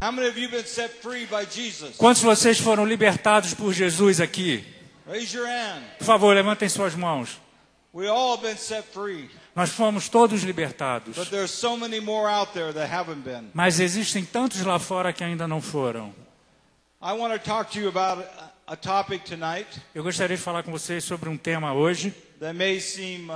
How many of you been set free by Jesus? Quantos de vocês foram libertados por Jesus aqui? Raise your hand. Por favor, levantem suas mãos. We all been set free. Nós fomos todos libertados. But there's so many more out there that haven't been. Mas existem tantos lá fora que ainda não foram. I want to talk to you about a topic tonight Eu gostaria de falar com vocês sobre um tema hoje that may seem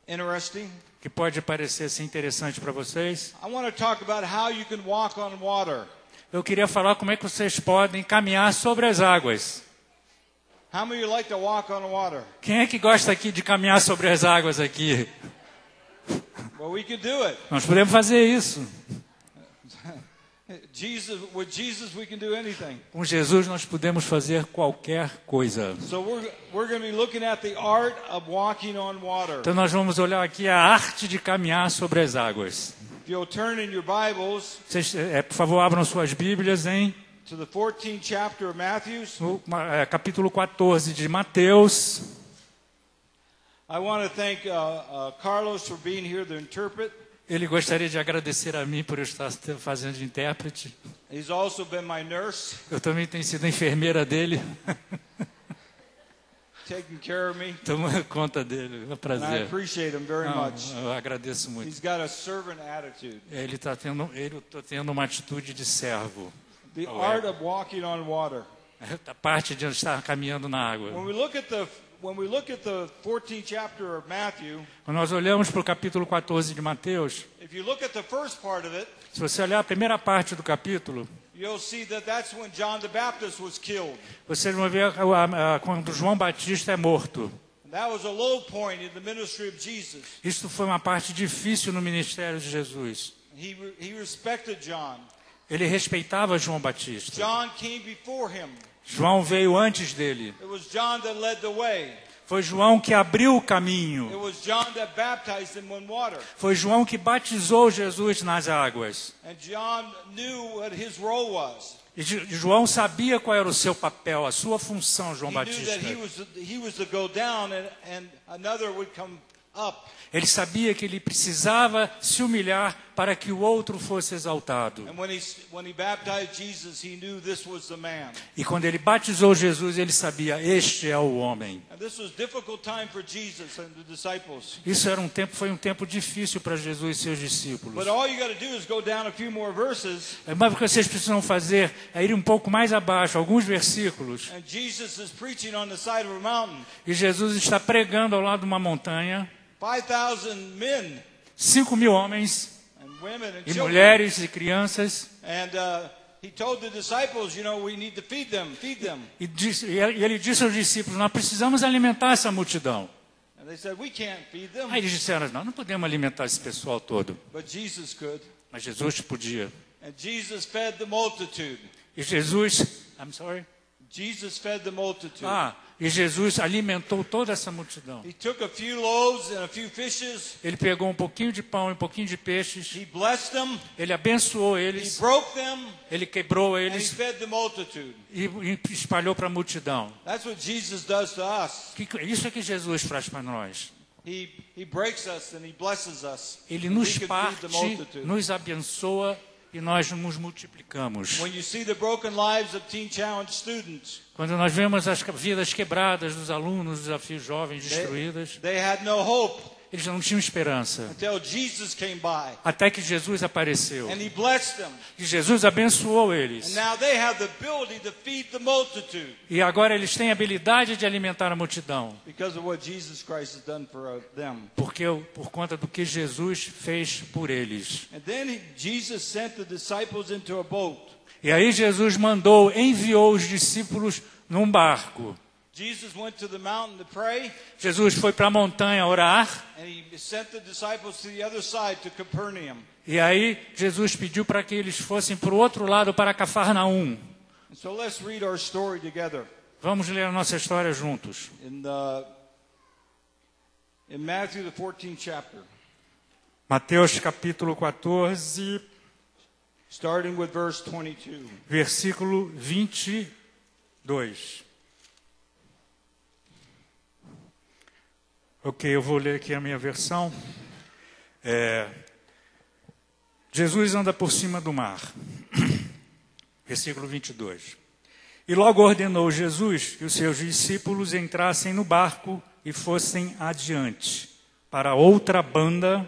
interesting. que pode parecer assim, interessante para vocês. I want to talk about how you can walk on water. Eu queria falar como é que vocês podem caminhar sobre as águas. How many of you like to walk on water? Quem é que gosta aqui de caminhar sobre as águas aqui? Well, we can do it. Nós podemos fazer isso. With Jesus, we can do anything. Com Jesus nós podemos fazer qualquer coisa. So we're going to be looking at the art of walking on water. Então nós vamos olhar aqui a arte de caminhar sobre as águas. If you'll turn in your Bibles Vocês, por favor, abram suas Bíblias to the 14th chapter of Matthew. no capítulo 14 de Mateus. I want to thank Carlos for being here to interpret. Ele gostaria de agradecer a mim por eu estar fazendo de intérprete. He's also been my nurse, Eu também tenho sido a enfermeira dele. taking care of me. Tomo conta dele, é um And I prazer. appreciate him very Não, much. eu agradeço muito. He's got a servant attitude. Ele está tendo uma atitude de servo. The art of walking on water. A parte de estar caminhando na água. When we look at the 14th chapter of Matthew, Quando nós olhamos para o capítulo 14 de Mateus, if you look at the first part of it, se você olhar a primeira parte do capítulo, you'll see that that's when John the Baptist was killed. vocês vão ver quando João Batista é morto. And that was a low point in the ministry of Jesus. Isso foi uma parte difícil no ministério de Jesus. He respected John. Ele respeitava João Batista. John came before him. João veio antes dele. It was John that led the way. Foi João que abriu o It caminho. was John that baptized him in water. Foi João que batizou Jesus nas águas. And John knew what his role was. E João sabia qual era o seu papel, a sua função, João He knew Batista. that he was to go down and another would come up. Ele sabia que ele precisava se humilhar para que o outro fosse exaltado. And when he baptized Jesus, he knew this was the man. E quando ele batizou Jesus, ele sabia, este é o homem. And this was a difficult time for Jesus and the disciples. Isso foi um tempo difícil para Jesus e seus discípulos. But all you got to do is go down a few more verses. Mas o que vocês precisam fazer é ir um pouco mais abaixo, alguns versículos. And Jesus is preaching on the side of a mountain. E Jesus está pregando ao lado de uma montanha. 5,000 men 5.000 homens and women and e children. mulheres e crianças. And he told the disciples, we need to feed them. E ele disse aos discípulos, nós precisamos alimentar essa multidão. And they said, we can't feed them. Aí eles disseram, não podemos alimentar esse pessoal todo. But Jesus could. Mas Jesus podia. And Jesus fed the multitude. E Jesus fed the multitude. E Jesus alimentou toda essa multidão. He took a few loaves and a few fishes. Ele pegou um pouquinho de pão e um pouquinho de peixes. He blessed them. Ele abençoou He eles. broke them. Ele quebrou And he eles fed the multitude. e espalhou para a multidão. That's what Jesus does to us. Isso é que Jesus faz para nós. He breaks us and he blesses us. Ele And nos we can feed parte, the multitude. nos abençoa e nós nos multiplicamos. When you see the broken lives of Teen Challenge students, Quando nós vemos as vidas quebradas dos alunos, desafios jovens destruídas, they had no hope eles não tinham esperança. until Jesus came by. Até que Jesus apareceu. And he blessed them. E Jesus abençoou And eles. now they have the ability to feed the multitude E agora eles têm a habilidade de alimentar a multidão. because of what Jesus Christ has done for them. Por conta do que Jesus fez por eles. And then Jesus sent the disciples into a boat. E aí Jesus enviou os discípulos num barco. Jesus went to the mountain to pray, Jesus foi para a montanha orar. and he sent the disciples to the other side, to Capernaum. E aí Jesus pediu para que eles fossem para o outro lado, para Cafarnaum. And so let's read our story together. Vamos ler a nossa história juntos. In Matthew, the 14th chapter, Mateus capítulo 14, starting with verse 22. versículo 22. Ok, eu vou ler aqui a minha versão. Jesus anda por cima do mar. Versículo 22. E logo ordenou Jesus que os seus discípulos entrassem no barco e fossem adiante, para outra banda,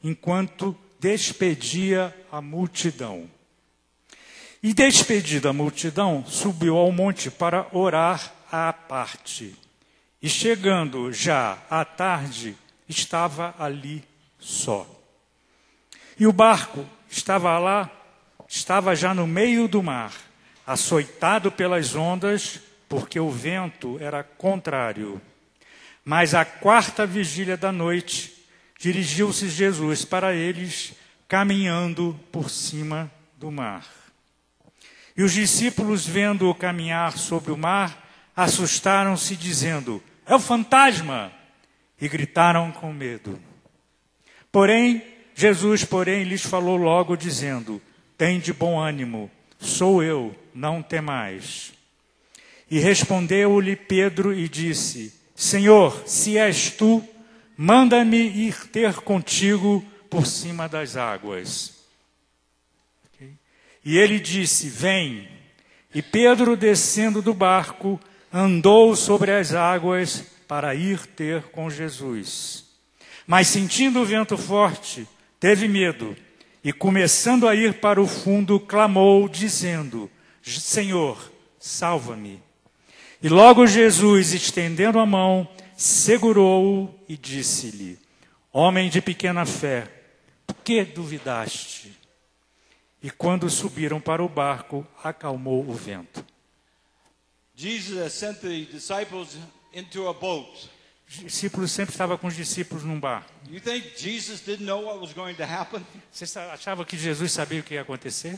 enquanto despedia a multidão. E despedida a multidão, subiu ao monte para orar à parte. E chegando já à tarde, estava ali só. E o barco estava já no meio do mar, açoitado pelas ondas, porque o vento era contrário. Mas à 4ª vigília da noite, dirigiu-se Jesus para eles, caminhando por cima do mar. E os discípulos, vendo-o caminhar sobre o mar, assustaram-se, dizendo: é o fantasma! E gritaram com medo. Jesus, lhes falou logo, dizendo: tende bom ânimo, sou eu, não temais. E respondeu-lhe Pedro e disse: Senhor, se és tu, manda-me ir ter contigo por cima das águas. E ele disse: vem. E Pedro, descendo do barco, andou sobre as águas para ir ter com Jesus. Mas sentindo o vento forte, teve medo, e começando a ir para o fundo, clamou, dizendo: Senhor, salva-me. E logo Jesus, estendendo a mão, segurou-o e disse-lhe: homem de pequena fé, por que duvidaste? E quando subiram para o barco, acalmou o vento. Jesus has sent the disciples into a boat. Os discípulos sempre estavam com os discípulos num barco. You think Jesus didn't know what was going to happen? Vocês achavam que Jesus sabia o que ia acontecer?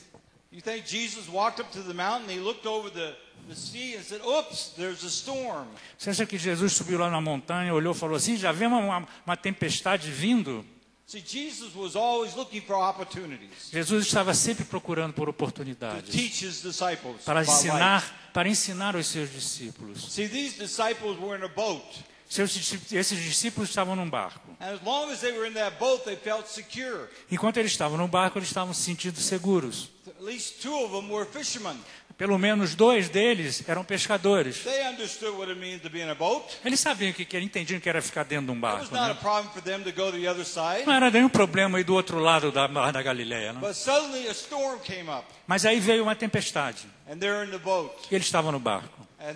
You think Jesus walked up to the mountain, he looked over the sea and said, oops, there's a storm. Você acha que Jesus subiu lá na montanha, olhou e falou assim, já vemos uma tempestade vindo? See, Jesus was always looking for opportunities Jesus estava sempre procurando por to oportunidades teach his disciples para about life. ensinar os seus discípulos. See, these disciples were in a boat. Esses discípulos estavam num barco. And as long as they were in that boat, they felt secure. Enquanto eles estavam no barco, eles estavam se sentindo seguros. At least 2 of them were fishermen. Pelo menos 2 deles eram pescadores. They understood what it means to be in a boat. Eles sabiam o que era, entendiam que era ficar dentro de um It barco. was not a Né? problem for them to go to the other side. Não era nenhum problema ir do outro lado da Mar da Galileia. Né? But suddenly a storm came up, Mas aí veio uma tempestade. and they're in the boat, E eles estavam no barco. and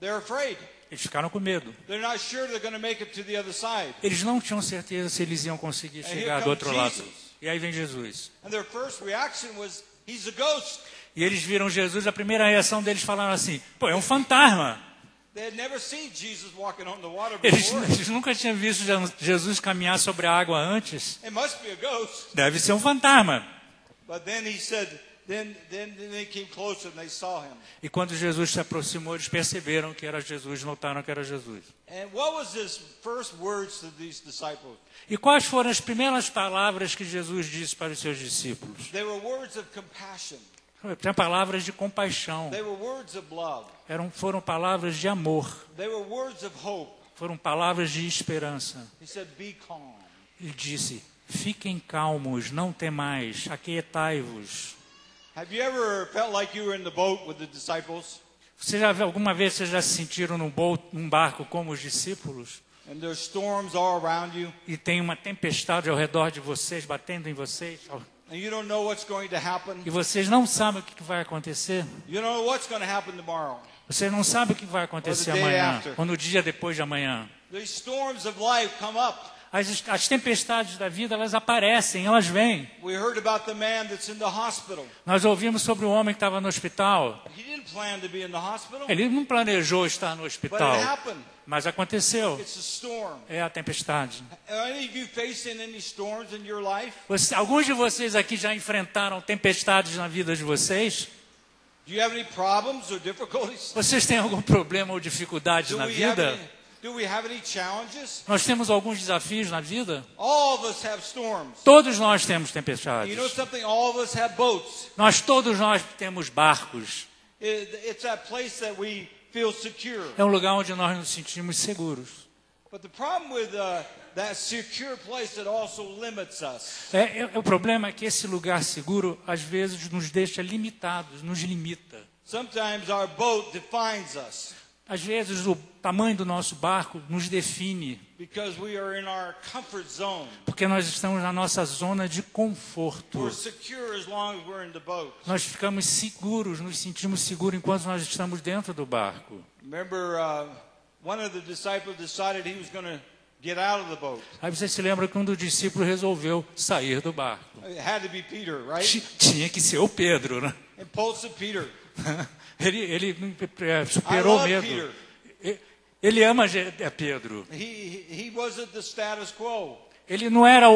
they're afraid. Eles ficaram com medo. They're not sure they're going to make it to the other side. Eles não tinham certeza se eles iam conseguir here chegar do comes outro lado. Jesus. E aí vem Jesus. And their first reaction was, he's a ghost. E eles viram Jesus, a primeira reação deles falaram assim, pô, é um fantasma. They had never seen Jesus walking on the water Eles before. nunca tinham visto Jesus caminhar sobre a água antes. It must be a ghost. Deve ser um fantasma. But then he said, then they came closer and they saw him. E quando Jesus se aproximou, eles perceberam que era Jesus, notaram que era Jesus. And what was his first words to these disciples? E quais foram as primeiras palavras que Jesus disse para os seus discípulos? They were words of compassion. Eram palavras de compaixão. They were words of love. Foram palavras de amor. They were words of hope. Foram palavras de esperança. He said, be calm. Ele disse, fiquem calmos, não temais, aquietai-vos. Have you ever felt like you were in the boat with the disciples? Alguma vez vocês já se sentiram num barco como os discípulos? And there's storms all around you, E tem uma tempestade ao redor de vocês, batendo em vocês? and you don't know what's going to happen. E vocês não sabem o que vai acontecer? You don't know what's going to happen tomorrow. Vocês não sabem o que vai acontecer Or the day amanhã, after. ou no dia depois de amanhã. These storms of life come up. As tempestades da vida, elas aparecem, elas vêm. We heard about the man that's in the hospital. Nós ouvimos sobre o homem que estava no hospital. He didn't plan to be in the hospital, Ele não planejou estar no but hospital, it happened. mas aconteceu. It's a storm. É a tempestade. Are any of you facing any storms in your life? Alguns de vocês aqui já enfrentaram tempestades na vida de vocês? Do you have any problems or difficulties? Vocês têm algum problema ou dificuldade na vida? Do we have any challenges? Nós temos alguns desafios na vida? All of us have storms. Todos nós temos You tempestades. know something? All of us have boats. Todos nós temos barcos. It's that place that we feel secure. É um lugar onde nós nos sentimos seguros. But the problem with that secure place that also limits us. O problema é que esse lugar seguro, às vezes, nos deixa limitados, nos limita. Sometimes our boat defines us Às vezes, o tamanho do nosso barco nos define, because we are in our comfort zone. porque nós estamos na nossa zona de conforto. We're secure as long as we're in the boat. Nós ficamos seguros, nos sentimos seguros enquanto nós estamos dentro do barco. Remember, one of the disciples decided he was going to get out of the boat. Aí você se lembra que um dos discípulos resolveu sair do barco. It had to be Peter, right? Tinha que ser o Pedro, né? Impulsive Peter. Ele I superou o love medo. Peter. Ele ama Pedro. He wasn't the status quo. Ele não era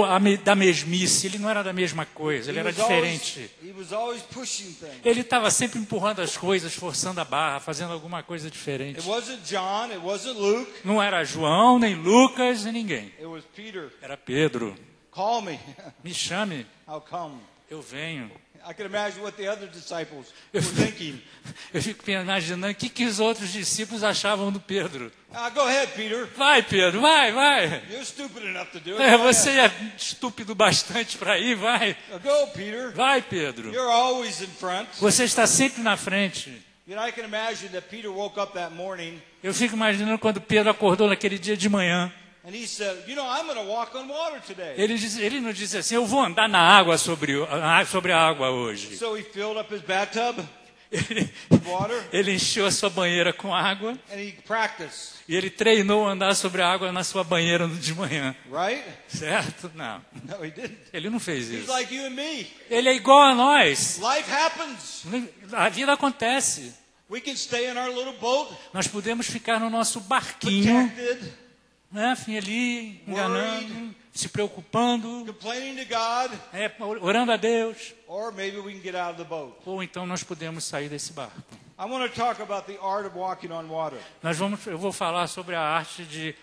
da mesmice, ele não era da mesma coisa, ele era diferente. He was always pushing things. Ele estava sempre empurrando as coisas, forçando a barra, fazendo alguma coisa diferente. It wasn't John, it wasn't Luke, Não era João, nem Lucas, nem ninguém. it was Peter. Era Pedro. Call me. Me chame, I'll come. eu venho. I can imagine what the other disciples were thinking. Eu fico imaginando o que os outros discípulos achavam do Pedro. Go ahead, Peter. Vai, Pedro, vai. You're stupid enough to do it. Go Você ahead. é estúpido bastante para ir, vai. Go, Peter. Vai, Pedro. You're always in front. Você está sempre na frente. You know, I can imagine that Peter woke up that morning Eu fico imaginando quando Pedro acordou naquele dia de manhã. and he said, I'm going to walk on water today. Ele não disse assim, eu vou andar na água sobre a água hoje. So he filled up his bathtub Ele, with water ele encheu a sua banheira com água and he practiced, e ele treinou andar sobre a água na sua banheira de manhã. right? Certo? Não, No, he didn't. ele não fez He's isso. like you and me. Ele é igual a nós. Life happens. A vida acontece. We can stay in our little boat, Nós podemos ficar no nosso barquinho, protected, né, assim, ali, enganando, se preocupando, complaining to God, orando a Deus. or maybe we can get out of the boat. Ou então nós podemos sair desse barco. I want to talk about the art of walking on water. Eu vou falar sobre a arte de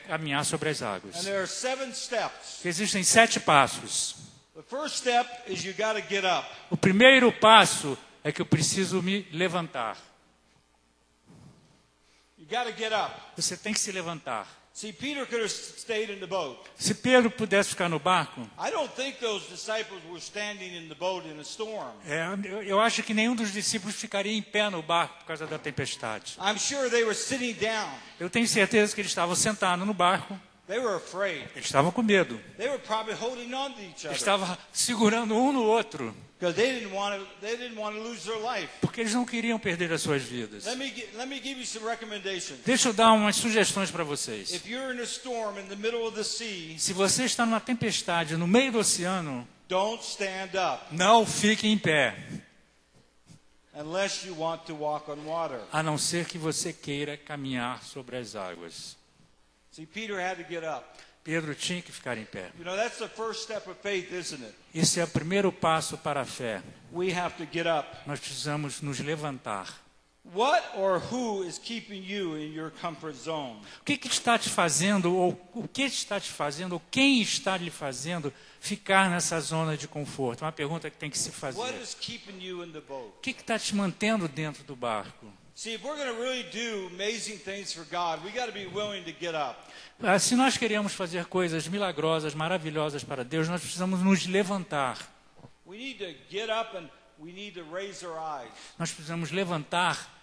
caminhar sobre as águas. And there are 7 steps. Existem 7 passos. The first step is you got to get up. O primeiro passo é que eu preciso me levantar. You got to get up. Você tem que se levantar. See, Peter could have stayed in the boat. Se Pedro pudesse ficar no barco, I don't think those disciples were standing in the boat in a storm. eu acho que nenhum dos discípulos ficaria em pé no barco por causa da tempestade. I'm sure they were sitting down. Eu tenho certeza que eles estavam sentados no barco, They were afraid. eles estavam com medo. They were probably holding on to each Eles other estavam segurando um no outro, because they didn't want to lose their life. porque eles não queriam perder as suas vidas. Let me give you some recommendations. Deixa eu dar umas sugestões para vocês. If you're in a storm in the middle of the sea, Se você está numa tempestade no meio do oceano, don't stand up não fique em pé, unless you want to walk on water. a não ser que você queira caminhar sobre as águas. See, Peter had to get up. Pedro tinha que ficar em pé. You know, that's the first step of faith, isn't it? Esse é o primeiro passo para a fé. We have to get up. Nós precisamos nos levantar. What or who is keeping you in your comfort zone? O que está te fazendo, ou o que está te fazendo, ou quem está lhe fazendo ficar nessa zona de conforto? Uma pergunta que tem que se fazer. What is keeping you in the boat? O que está te mantendo dentro do barco? See, if we're going to really do amazing things for God, we got to be willing to get up. Se nós queremos fazer coisas milagrosas, maravilhosas para Deus, nós precisamos nos levantar. We need to get up and we need to raise our eyes. Nós precisamos levantar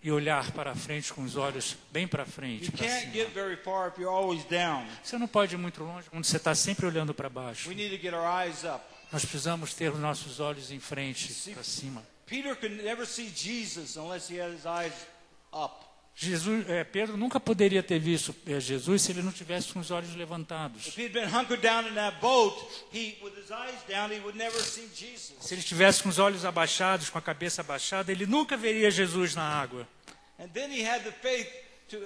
e olhar para frente com os olhos bem para frente. You Para can't cima. get very far if you're always down. Você não pode ir muito longe quando você está sempre olhando para baixo. We need to get our eyes up. Nós precisamos ter os nossos olhos em frente, para cima. Peter could never see Jesus unless he had his eyes up. Pedro nunca poderia ter visto Jesus se ele não tivesse com os olhos levantados. If he'd been hunkered down in that boat, with his eyes down, he would never see Jesus. Se ele estivesse com os olhos abaixados, com a cabeça abaixada, ele nunca veria Jesus na água. And then he had the faith to,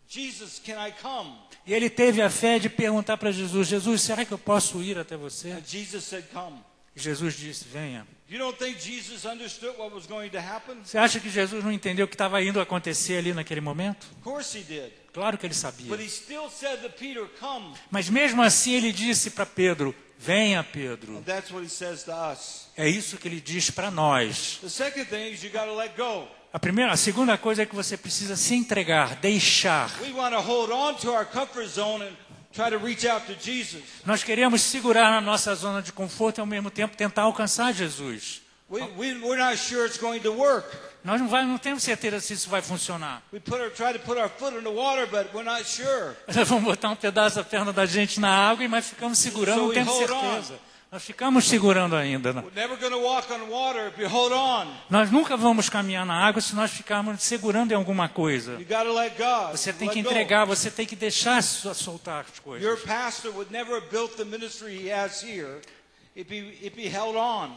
Jesus, can I come? E ele teve a fé de perguntar para Jesus, Jesus, será que eu posso ir até você? And Jesus said, come. E Jesus disse, venha. You don't think Jesus understood what was going to happen? Você acha que Jesus não entendeu o que estava indo acontecer ali naquele momento? Of course he did. Claro que ele sabia. But he still said to Peter, come. Mas mesmo assim ele disse para Pedro, venha Pedro. And that's what he says to us. É isso que ele diz para nós. The second thing is you got to let go. A segunda coisa é que você precisa se entregar, deixar. We want to hold on to our comfort zone and try to reach out to Jesus. Nós queremos segurar na nossa zona de conforto e ao mesmo tempo tentar alcançar Jesus. We're not sure it's going to work. Nós não temos certeza se isso vai funcionar. We try to put our foot in the water, but we're not sure. Nós vamos botar um pedaço da perna da gente na água, mas ficamos segurando, não temos certeza. Nós ficamos segurando ainda. We're never going to walk on water if you hold on. Nós nunca vamos caminhar na água se nós ficarmos segurando em alguma coisa. You got to let God. Você tem que entregar, você tem que deixar soltar as coisas. Your pastor would never have built the ministry he has here if he held on.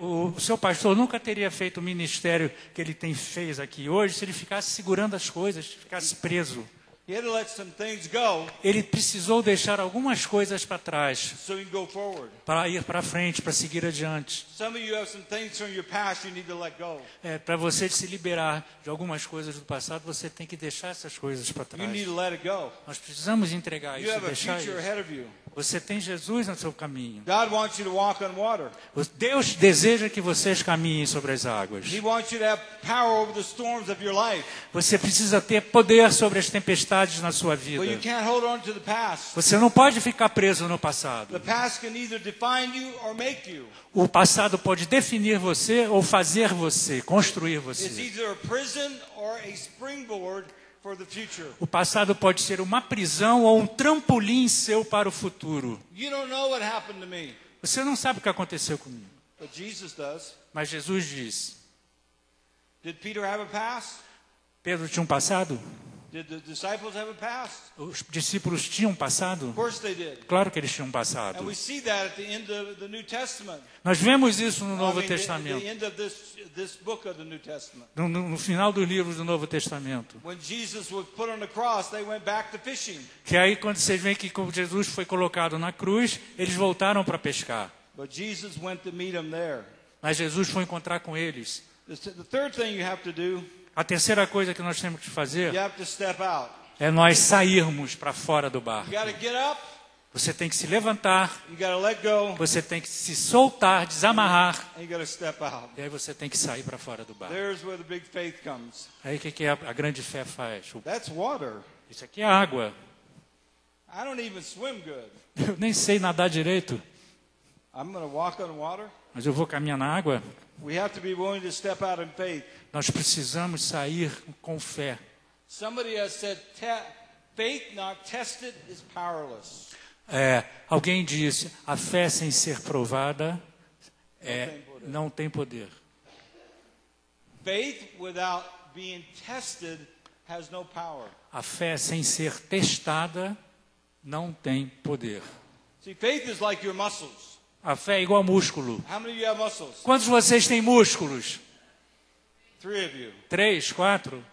O seu pastor nunca teria feito o ministério que ele fez aqui hoje se ele ficasse segurando as coisas, ficasse preso. He had to let some things go, ele precisou deixar algumas coisas para trás so he can go forward. Para ir para frente, para seguir adiante. Some of you have some things from your past you need to let go. Para você se liberar de algumas coisas do passado, você tem que deixar essas coisas para trás. You need to let it go. Nós precisamos entregar You isso, have a deixar future isso. ahead of you. Você tem Jesus no seu caminho. God wants you to walk on water. Deus deseja que vocês caminhem sobre as águas. He wants you to have power over the storms of your life. Você precisa ter poder sobre as tempestades na sua vida. But you can't hold on to the past. Você não pode ficar preso no passado. The past can either define you or make you. O passado pode definir você ou fazer você, construir It's você. either a prison or a springboard for the future. O passado pode ser uma prisão ou um trampolim seu para o futuro. You don't know what happened to me, Você não sabe o que aconteceu comigo. but Jesus does. Mas Jesus diz. Did Peter have a past? Pedro tinha um passado? Did the disciples have a past? Os discípulos tinham um passado? Of course they did. Claro que eles tinham um And passado. we see that at the end of the New Testament. Nós vemos isso no I Novo mean, Testamento. the end of this book of the New Testament. No final dos livros do Novo Testamento. When Jesus was put on the cross, they went back to fishing. Que aí quando vocês veem que quando Jesus foi colocado na cruz, eles voltaram para pescar. But Jesus went to meet them there. Mas Jesus foi encontrar com eles. The third thing you have to do, A terceira coisa que nós temos que fazer you have to step out. é nós sairmos para fora do barco. You got to get up. Você tem que se levantar, You got to let go. você tem que se soltar, desamarrar, And you got to step out. e aí você tem que sair para fora do barco. There's where the big faith comes. Aí o que a grande fé faz? That's water. Isso aqui é água. I don't even swim good. Eu nem sei nadar direito, I'm going to walk on water. mas eu vou caminhar na água. We have to be willing to step out in faith. Nós precisamos sair com fé. Somebody has said, faith not tested is powerless. Alguém disse, a fé sem ser provada não tem poder. Faith without being tested has no power. A fé sem ser testada não tem poder. See, faith is like your muscles. A fé é igual músculo. How many of you have muscles? Quantos de vocês têm músculos? 3 of you. 3, 4?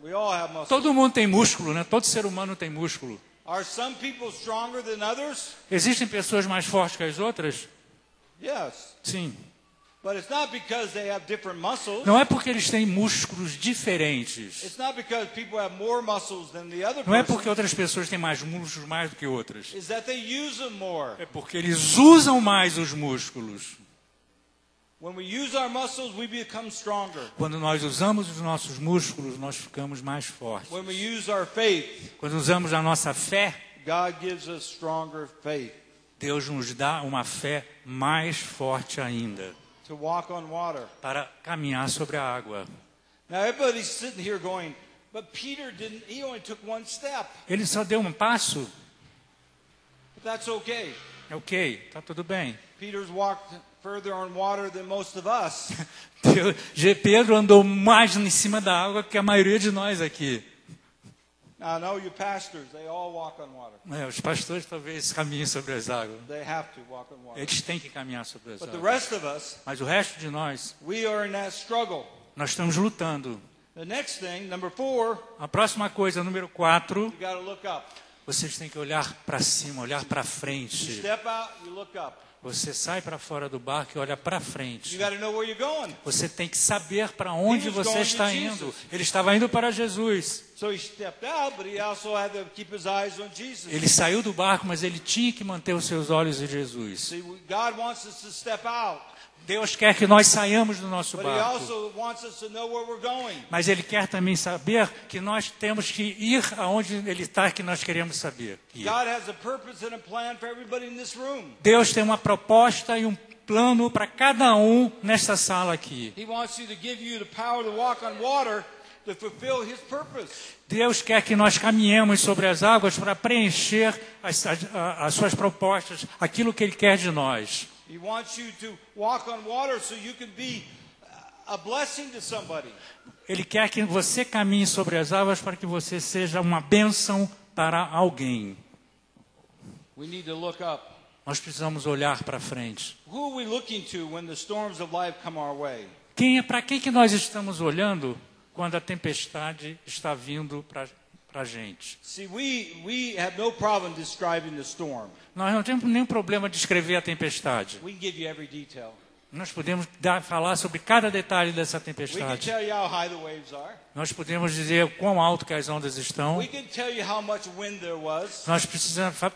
We all have muscles. Todo mundo tem músculo, né? Todo ser humano tem músculo. Are some people stronger than others? Existem pessoas mais fortes que as outras? Yes. Sim. But it's not because they have different muscles. Não é porque eles têm músculos diferentes. It's not because people have more muscles than the other Não é person. porque outras pessoas têm mais músculos mais do que outras. It's that they use them more. É porque eles usam mais os músculos. When we use our muscles, we become stronger. Quando nós usamos os nossos músculos, nós ficamos mais fortes. When we use our faith, Quando usamos a nossa fé, God gives us stronger faith Deus nos dá uma fé mais forte ainda to walk on water. para caminhar sobre a água. Now everybody's sitting here going, but Peter didn't, he only took one step. Ele só deu um passo. But that's okay. É ok, tá tudo bem. Peter's walked further on water than most of us. Pedro andou mais em cima da água que a maioria de nós aqui. Now I know you pastors, they all walk on water. Os pastores talvez caminhem sobre as águas. They have to walk on water. Eles têm que caminhar sobre as But the águas. rest of us, Mas o resto de nós, we are in that struggle. nós estamos lutando. The next thing, number 4, A próxima coisa, número 4, you got to look up. vocês têm que olhar para cima, olhar para You frente. step out, you look up. Você sai para fora do barco e olha para frente. You got to know where you're going. Você tem que saber para onde He was você going está to indo. Jesus. Ele estava indo para Jesus. So he stepped out, but he also had to keep his eyes on Jesus. Ele saiu do barco, mas ele tinha que manter os seus olhos em Jesus. See, God wants us to step out, Deus quer que nós saiamos do nosso but He barco. also wants us to know where we're going. Mas Ele quer também saber que nós temos que ir aonde Ele está, que nós queremos saber. God has a purpose and a plan for everybody in this room. Deus tem uma proposta e um plano para cada um nesta sala aqui. He wants you to give you the power to walk on water to fulfill His purpose. Deus quer que nós caminhemos sobre as águas para preencher as suas propostas, aquilo que Ele quer de nós. He wants you to walk on water so you can be a blessing to somebody. Ele quer que você caminhe sobre as águas para que você seja uma bênção para alguém. We need to look up. Nós precisamos olhar para frente. Who are we looking to when the storms of life come our way? Para quem que nós estamos olhando quando a tempestade está vindo para a gente? See, we have no problem describing the storm. Nós não temos nenhum problema de descrever a tempestade. We can give you every detail. Nós podemos falar sobre cada detalhe dessa We can tempestade. tell you how high the waves are. Nós podemos dizer quão alto que as ondas estão. We can tell you how much wind there was. Nós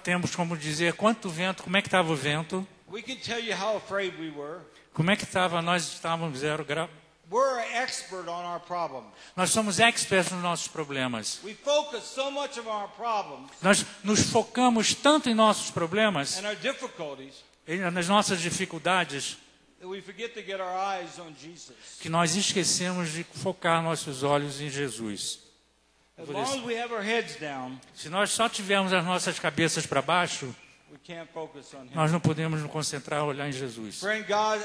temos como dizer quanto vento, como é que estava o vento, We can tell you how afraid we were. como é que estava, nós estávamos 0 grau. We're an expert on our problem. Nós somos experts nos nossos problemas. We focus so much of our problems Nós nos focamos tanto em nossos problemas, and our difficulties nas nossas dificuldades, that we forget to get our eyes on Jesus. que nós esquecemos de focar nossos olhos em Jesus. As long as we have our heads down, Se nós só tivermos as nossas cabeças para baixo, we can't focus on Him. nós não podemos nos concentrar e olhar em Jesus. Friend, God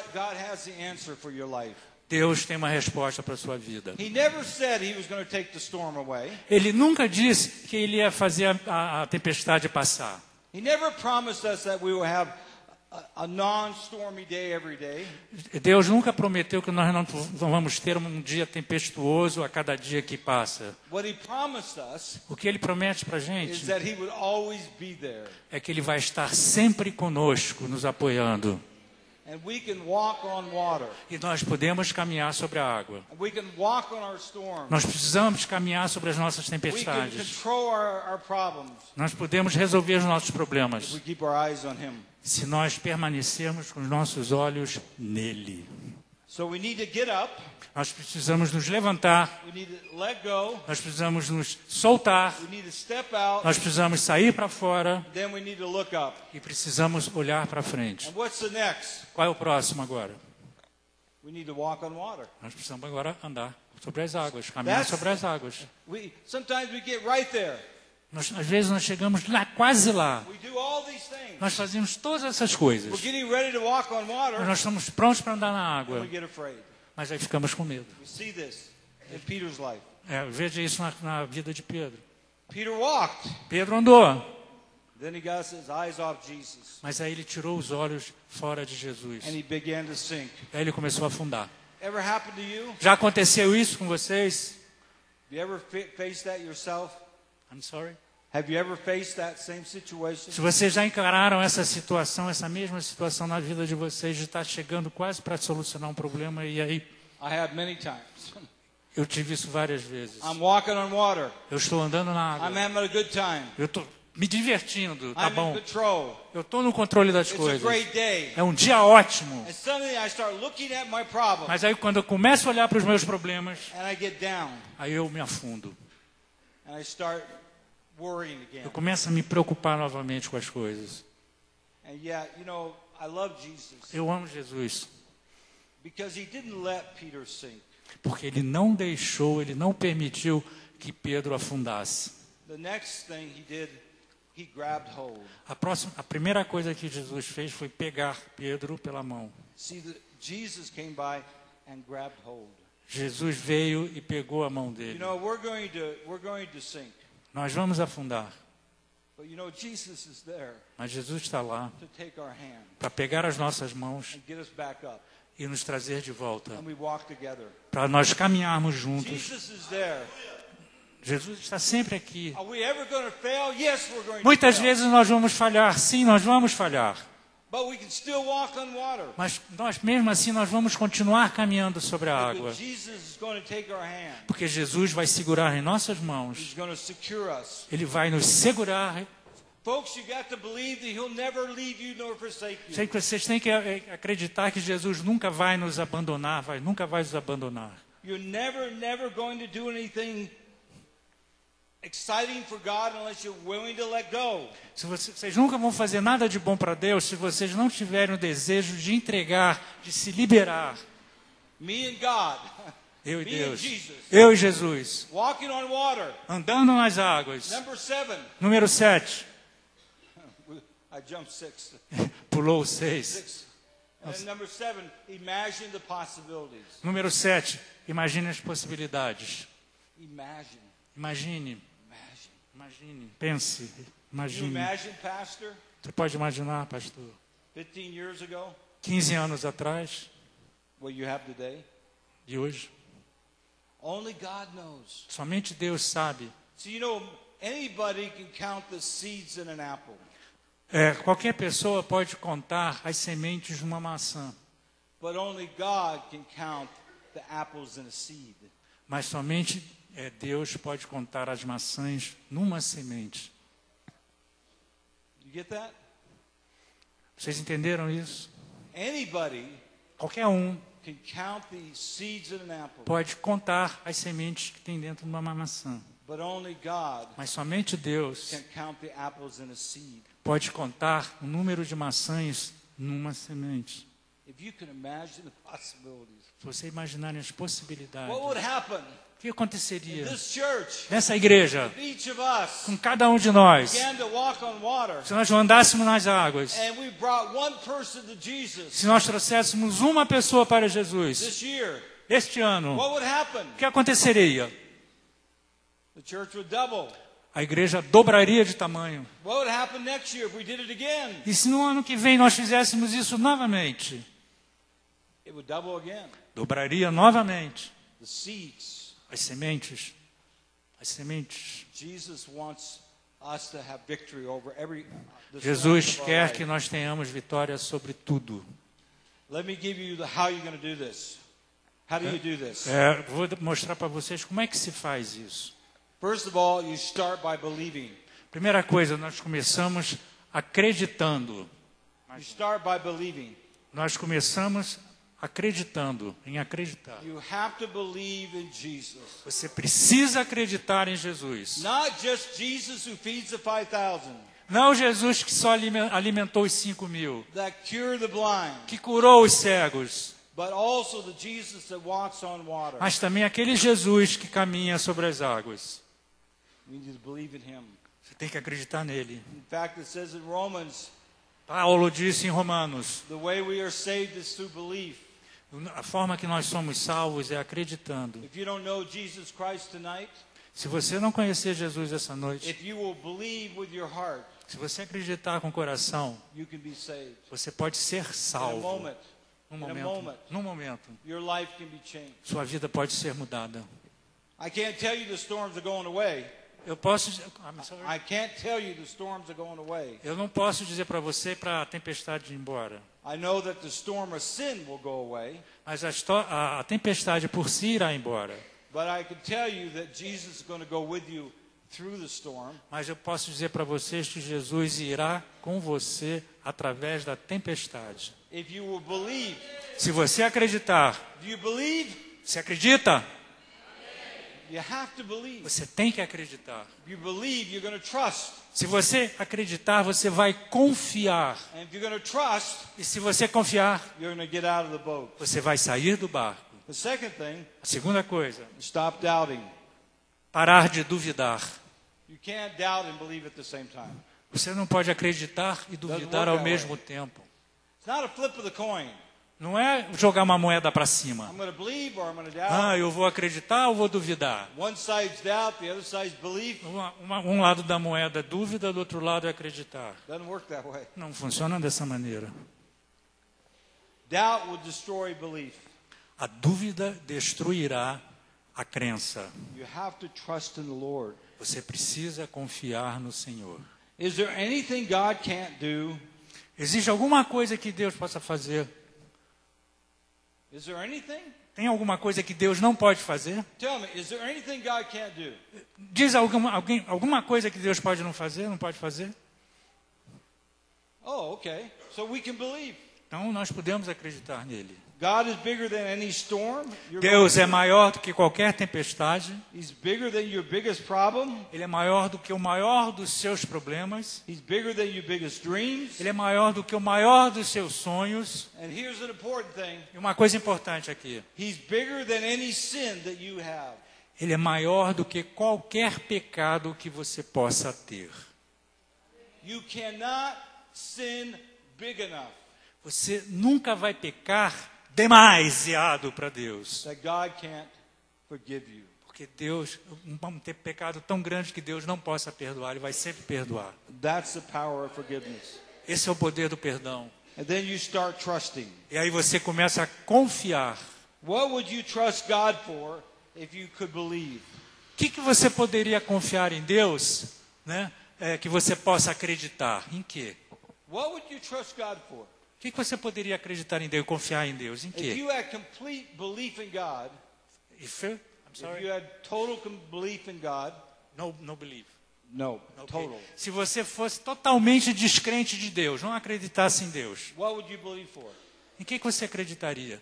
has the answer for your life. Deus tem uma resposta para a sua vida. He never said He was going to take the storm away. Ele nunca disse que ele ia fazer a tempestade passar. He never promised us that we will have a non-stormy day every day. Deus nunca prometeu que nós não vamos ter um dia tempestuoso a cada dia que passa. What He promised us O que Ele promete para a is gente that He would always be there. é que Ele vai estar sempre conosco, nos apoiando. And we can walk on water. E nós podemos caminhar sobre a água. And we can walk on our storms. Nós precisamos caminhar sobre as nossas We can tempestades. control our problems Nós podemos resolver os nossos if problemas we keep our eyes on Him. se nós permanecermos com os nossos olhos nele. So we need to get up. Nós precisamos nos levantar, We need to let go. nós precisamos nos soltar, We need to step out. nós precisamos sair para fora Then we need to look up. e precisamos olhar para frente. And what's the next? Qual é o próximo agora? We need to walk on water. Nós precisamos agora andar sobre as águas, caminhar sobre as águas. Sometimes we get right there. Às vezes nós chegamos lá, quase lá. We do all these things. Nós fazemos todas essas coisas. We're getting ready to walk on water. Nós estamos prontos para andar na And água, we get afraid. mas aí ficamos com medo. We see this in Peter's life. Veja isso na vida de Pedro. Peter walked. Pedro andou, Then he got his eyes off Jesus. mas aí ele tirou os olhos fora de Jesus. And he began to sink. Aí ele começou a afundar. Ever happened to you? Já aconteceu isso com vocês? Have you ever faced that yourself? I'm sorry. Have you ever faced that same situation? Se vocês já encararam essa situação, essa mesma situação na vida de vocês, de estar chegando quase para solucionar um problema, e aí I have many times. eu tive isso várias vezes. I'm walking on water. Eu estou andando na I'm água, having a good time. eu estou me divertindo, tá I'm in bom? control. Eu estou no controle das It's a coisas. great day. É um dia ótimo. And suddenly I start looking at my problem. Mas aí quando eu começo a olhar para os meus problemas, And I get down. aí eu me afundo. And I start worrying again. Eu começo a me preocupar novamente com as coisas. And yet, I love Jesus. Eu amo Jesus, Because He didn't let Peter sink. porque ele não deixou, ele não permitiu que Pedro afundasse. The next thing He did, He grabbed hold. A primeira coisa que Jesus fez foi pegar Pedro pela mão. See, Jesus came by and grabbed hold. Jesus veio e pegou a mão dele. We're going to sink. Nós vamos afundar, But Jesus is there mas Jesus está lá to take our hand para pegar as nossas mãos and get us back up. e nos trazer de volta, And we walk together. para nós caminharmos juntos. Jesus is there. Jesus está sempre aqui. Are we ever going to fail? Yes, we're going to Muitas fail. vezes nós vamos falhar, sim, nós vamos falhar. But we can still walk on water. Mas nós mesmo assim nós vamos continuar caminhando sobre a água. Because Jesus is going to take our hand. Porque Jesus vai segurar em nossas mãos. He's going to secure us. Ele vai nos segurar. Folks, you got to believe that he'll never leave you nor forsake you. Sei que vocês têm que acreditar que Jesus nunca vai nos abandonar, nunca vai nos abandonar. You're never going to do anything exciting for God unless you're willing to let go. Vocês nunca vão fazer nada de bom para Deus se vocês não tiverem o desejo de entregar, de se liberar. Me and God. Eu e Me Deus. and Jesus. Eu e Jesus. Walking on water. Andando nas águas. Number 7. Número 7. I jumped 6. Pulou 6. 6. And number 7, imagine the possibilities. Número 7. Imagine as possibilidades. Imagine. Imagine. Imagine. Imagine. Pense. You Imagine. imagine, Pastor, Você pode imaginar, pastor? 15 years ago, 15 anos atrás what you have today? de hoje. Only God knows. Somente Deus sabe. So you know, anybody can count the seeds in an apple. Qualquer pessoa pode contar as sementes de uma maçã. But only God can count the apples in a seed. Mas somente Deus pode contar as maçãs numa semente. You get that? Vocês entenderam isso? Anybody Qualquer um can count the seeds in an apple. pode contar as sementes que tem dentro de uma maçã. But only God Mas somente Deus can count the apples in a seed. pode contar o número de maçãs numa semente. If you can imagine the possibilities. Se você imaginar as possibilidades, What would happen o que in aconteceria this church nessa igreja, if each of us com cada um de nós, began to walk on water se nós andássemos nas águas, and we brought one person to Jesus se nós trouxéssemos uma pessoa para Jesus, this year? este ano, What would happen? o que aconteceria? The church would double. A igreja dobraria de tamanho. What would happen next year if we did it again? E se no ano que vem nós fizéssemos isso novamente? It would double again. Dobraria novamente. The seeds. As sementes. As sementes. Jesus wants us to have victory over the Jesus storms of our quer life. que nós tenhamos vitória sobre tudo. Let me give you how you're going to do this. How do you do this? Vou mostrar para vocês como é que se faz isso. First of all, you start by believing. Primeira coisa, nós começamos acreditando. You start by believing. Nós começamos acreditando, em acreditar. You have to believe in Jesus. Você precisa acreditar em Jesus. Not just Jesus who feeds the 5,000, Não Jesus que só alimentou os 5.000, that cure the blind, que curou os cegos, but also the Jesus that walks on water. mas também aquele Jesus que caminha sobre as águas. We need to believe in him. Você tem que acreditar nele. In fact, it says in Romans, Paulo disse em Romanos, the way we are saved is through belief. a forma que nós somos salvos é acreditando. If you don't know Jesus Christ tonight, Se você não conhecer Jesus essa noite, if you will believe with your heart, se você acreditar com o coração, you can be saved. você pode ser In a salvo. moment, Num momento, your life can be changed. sua vida pode ser mudada. I can't tell you the storms are going away. Eu posso, I can't tell you the storms are going away. eu não posso dizer para você para a tempestade ir embora. I know that the storm of sin will go away, Mas a tempestade por si irá embora. but I can tell you that Jesus is going to go with you through the storm. Mas eu posso dizer para vocês que Jesus irá com você através da tempestade. If you will believe, Se você acreditar, do you believe? você acredita? You have to believe. Você tem que acreditar. If you believe, you're going to trust. Se você acreditar, você vai confiar. And if you're going to trust, E se você confiar, you're going to get out of the boat. você vai sair do barco. The second thing, A segunda coisa, stop doubting. parar de duvidar. You can't doubt and believe at the same time. Você não pode acreditar e duvidar ao mesmo tempo. It's not a flip of the coin. Não é jogar uma moeda para cima. I'm going to believe or I'm going to doubt. Eu vou acreditar ou vou duvidar? One side's doubt, the other side's belief. Um lado da moeda é dúvida, do outro lado é acreditar. Doesn't work that way. Não funciona dessa maneira. Doubt will destroy belief. A dúvida destruirá a crença. You have to trust in the Lord. Você precisa confiar no Senhor. Is there anything God can't do? Existe alguma coisa que Deus possa fazer? Is there anything? Tem alguma coisa que Deus não pode fazer? Tell me, is there anything God can't do? Diz alguma coisa que Deus pode não fazer, não pode fazer? Oh, okay. So we can believe. Então nós podemos acreditar nele. God is bigger than any storm. Deus é maior do que qualquer tempestade. He's bigger than your biggest problem. Ele é maior do que o maior dos seus problemas. He's bigger than your biggest dreams. Ele é maior do que o maior dos seus sonhos. And here's an important thing. E uma coisa importante aqui. He's bigger than any sin that you have. Ele é maior do que qualquer pecado que você possa ter. You cannot sin big enough Você nunca vai pecar demasiado para Deus. that God can't forgive you. Porque Deus, vamos ter pecado tão grande que Deus não possa perdoar. Ele vai sempre perdoar. That's the power of forgiveness. Esse é o poder do perdão. And then you start trusting. E aí você começa a confiar. What would you trust God for if you could believe? O que você poderia confiar em Deus, né? Que você possa acreditar? Em quê? What would you trust God for? O que você poderia acreditar em Deus, confiar em Deus? Em If quê? you had complete belief in God, If you, I'm if sorry, you had total belief in God, no believe. no, Okay. total. Se você fosse totalmente descrente de Deus, não acreditasse em Deus, What would you believe for? em que você acreditaria?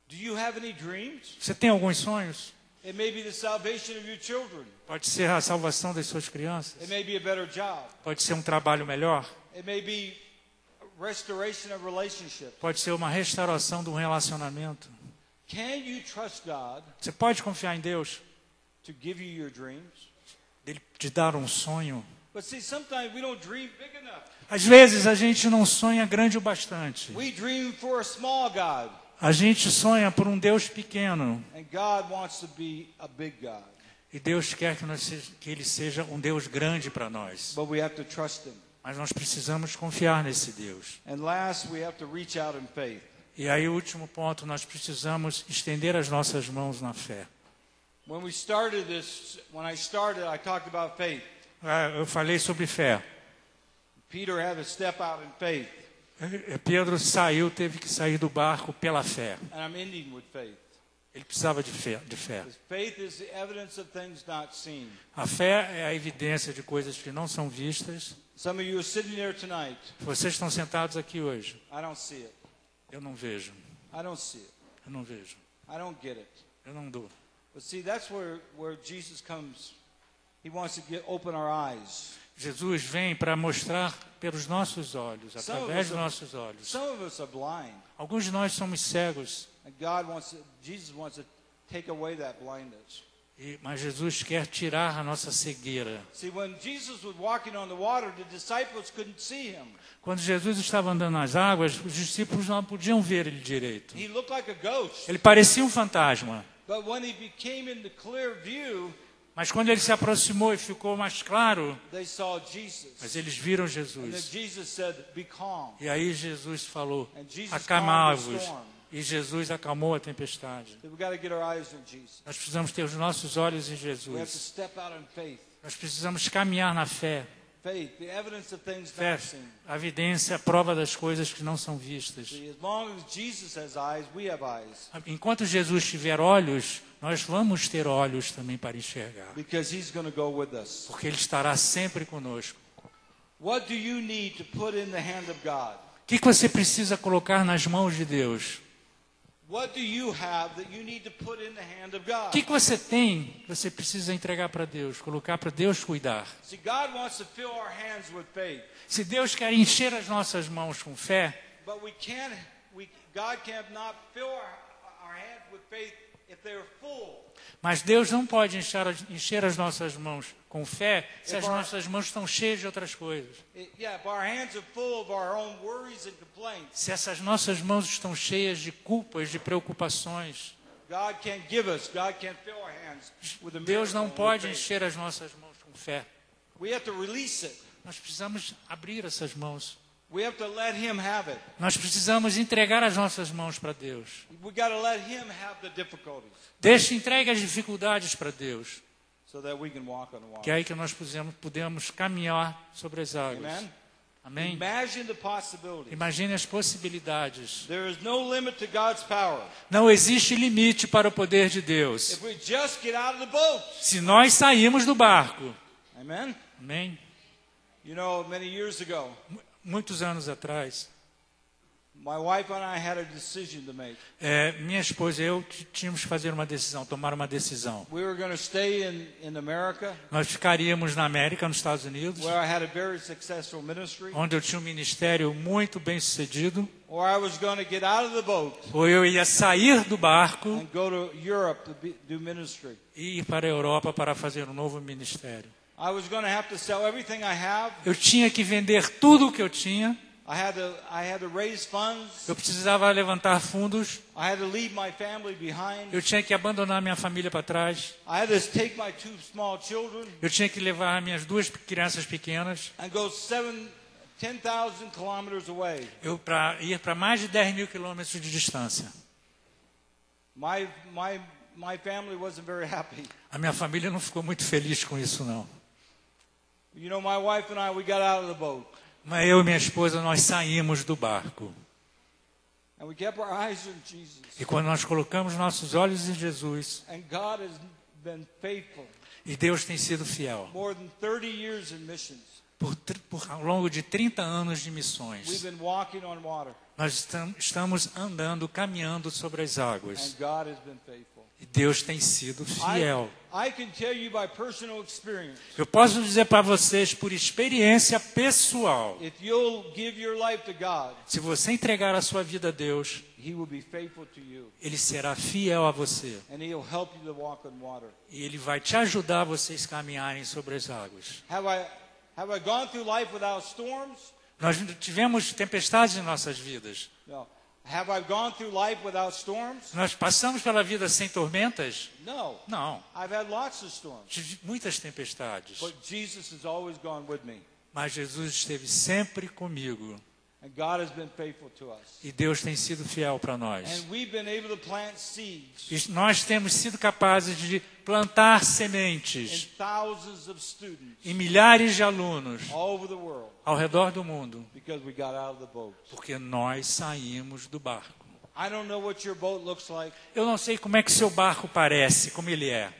Do you have any dreams? Você tem alguns sonhos? It may be the salvation of your children. Pode ser a salvação das suas crianças. It may be a better job. Pode ser um trabalho melhor. It may be restoration of relationship. Pode ser uma restauração de um relacionamento. Can you trust God Você pode confiar em Deus, to give you your dreams? dele te dar um sonho. But see, sometimes we don't dream big enough. Às vezes a gente não sonha grande o bastante. We dream for a small God, A gente sonha por um Deus pequeno. and God wants to be a big God. E Deus quer que Ele seja um Deus grande para nós. But we have to trust Him. Mas nós precisamos confiar nesse Deus. And last, we have to reach out in faith. E aí o último ponto, nós precisamos estender as nossas mãos na fé. When I started, I talked about faith. Eu falei sobre fé. Peter had to step out in faith, Pedro teve que sair do barco pela fé. and I'm ending with faith. Ele precisava de fé. Because faith is the evidence of things not seen. A fé é a evidência de coisas que não são vistas. Some of you are sitting there tonight. Vocês estão sentados aqui hoje. I don't see it. Eu não vejo. I don't see it. Eu não vejo. I don't get it. Eu não dou. But see, that's where Jesus comes. He wants to open our eyes. Jesus vem para mostrar pelos nossos olhos, através dos nossos olhos. Some of us are blind, Alguns de nós somos cegos, and Jesus wants to take away that blindness. mas Jesus quer tirar a nossa cegueira. See, when Jesus was walking on the water, the disciples couldn't see him. Quando Jesus estava andando nas águas, os discípulos não podiam ver ele direito. He looked like a ghost. Ele parecia um fantasma. But when he became in the clear view, Mas quando ele se aproximou e ficou mais claro, they saw Jesus. mas eles viram And then Jesus. Jesus said, "Be calm." E aí Jesus falou, And Jesus acalmai-vos. calmed the storm. E Jesus acalmou a tempestade. So we got to get our eyes on Jesus. Nós precisamos ter os nossos olhos em We have to Jesus. step out in faith. Nós precisamos caminhar na fé. Faith, the evidence of things Fé, not seen. a evidência, a prova das coisas que não são vistas. See, as long as Jesus has eyes, we have eyes. Enquanto Jesus tiver olhos, nós vamos ter olhos também para enxergar. Because he's going to go with us. Porque Ele estará sempre conosco. What do you need to put in the hand of God? O que você precisa colocar nas mãos de Deus? What do you have that you need to put in the hand of O God? que você tem que você precisa entregar para Deus, colocar para Deus cuidar? See, God wants to fill our hands with faith, Se Deus quer encher as nossas mãos com fé, but God cannot fill our hands with faith if they're full. mas Deus não pode encher as nossas mãos com fé se as nossas mãos estão cheias de outras coisas. If our hands are full of our own worries and complaints, Se essas nossas mãos estão cheias de culpas, de preocupações, God can't fill our hands with a Deus não miracle pode with faith. encher as nossas mãos com fé. We have to release it. Nós precisamos abrir essas mãos. We have to let him have it. Nós precisamos entregar as nossas mãos para Deus. We got to let him have the difficulties Entregue as dificuldades para Deus, so that we can walk on the que water. é aí que nós podemos caminhar sobre as águas. Amen. Amém? Imagine the possibilities. Imagine as possibilidades. There is no limit to God's power. Não existe limite para o poder de Deus. If we just get out of the boat. Se nós sairmos do barco. Amen? Amém? You know, many years ago, Muitos anos atrás, my wife and I had a decision to make. minha esposa e eu tínhamos que fazer uma decisão, tomar uma decisão. We were going to stay in America, Nós ficaríamos na América, nos Estados Unidos, where I had a very successful ministry, onde eu tinha um ministério muito bem sucedido, or I was going to get out of the boat ou eu ia sair do barco and go to Europe to do ministry. e ir para a Europa para fazer um novo ministério. I was going to have to sell everything I have. Eu tinha que vender tudo o que eu tinha. I had to raise funds. Eu precisava levantar fundos. I had to leave my family behind. Eu tinha que abandonar minha família para trás. I had to take my 2 small children Eu tinha que levar minhas 2 crianças pequenas. and go 10,000 kilometers away. Eu para ir para mais de 10 mil quilômetros de distância. My family wasn't very happy. A minha família não ficou muito feliz com isso, não. You know, my wife and I, we got out of the boat. Mas eu e minha esposa, nós saímos do barco. And we kept our eyes on Jesus. E quando nós colocamos nossos olhos em Jesus, And God has been faithful. e Deus tem sido fiel, More than 30 years in missions. ao longo de 30 anos de We've missões, been walking on water. nós estamos andando, caminhando sobre as águas. And God has been faithful. E Deus tem sido fiel. I can tell you by personal experience. Eu posso dizer para vocês, por experiência pessoal, If you'll give your life to God, se você entregar a sua vida a Deus, He will be faithful to you. Ele será fiel a você. And He'll help you to walk on water. E Ele vai te ajudar a vocês caminharem sobre as águas. Have I gone through life without storms? Nós tivemos tempestades em nossas vidas. No. Have I gone through life without storms? Nós passamos pela vida sem tormentas? No. Não. I've had lots of storms. Tive muitas tempestades. But Jesus has always gone with me. Mas Jesus esteve sempre comigo. And God has been faithful to us. E Deus tem sido fiel para nós. And we've been able to plant seeds E nós temos sido capazes de plantar in sementes thousands of students em milhares de alunos all over the world ao redor do mundo, because we got out of the boat. porque nós saímos do barco. I don't know what your boat looks like, Eu não sei como é que seu barco parece, como ele é,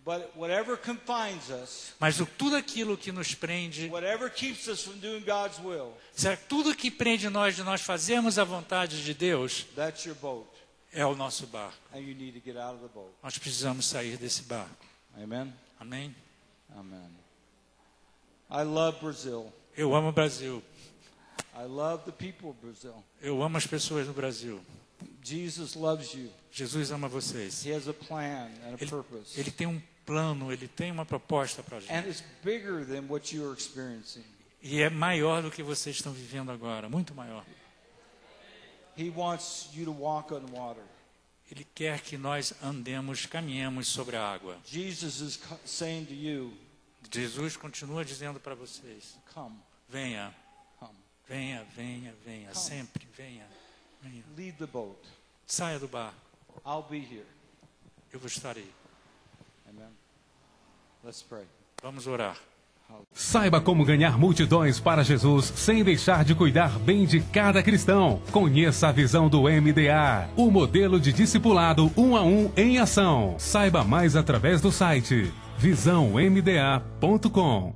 but whatever confines us, mas tudo aquilo que nos prende, whatever keeps us from doing God's will, tudo que prende nós de nós fazermos a vontade de Deus, that's your boat. é o nosso barco. And you need to get out of the boat. Nós precisamos sair desse barco. Amen? Amém? Amen. I love Brazil. Eu amo o Brasil. I love the people of Brazil. Eu amo as pessoas no Brasil. Jesus loves you. Jesus ama vocês. He has a plan and a purpose. Ele tem um plano, ele tem uma proposta para a gente. And it's bigger than what you are experiencing. E é maior do que vocês estão vivendo agora, muito maior. He wants you to walk on water. Ele quer que nós andemos, caminhemos sobre a água. Jesus is saying to you, Jesus continua dizendo para vocês: come, venha, come. venha, venha, venha, sempre, venha, venha. Leave the boat. Saia do barco, I'll be here. eu vou estar aí. Amen. Let's pray. Vamos orar. Saiba como ganhar multidões para Jesus sem deixar de cuidar bem de cada cristão. Conheça a visão do MDA, o modelo de discipulado 1 a 1 em ação. Saiba mais através do site visãomda.com.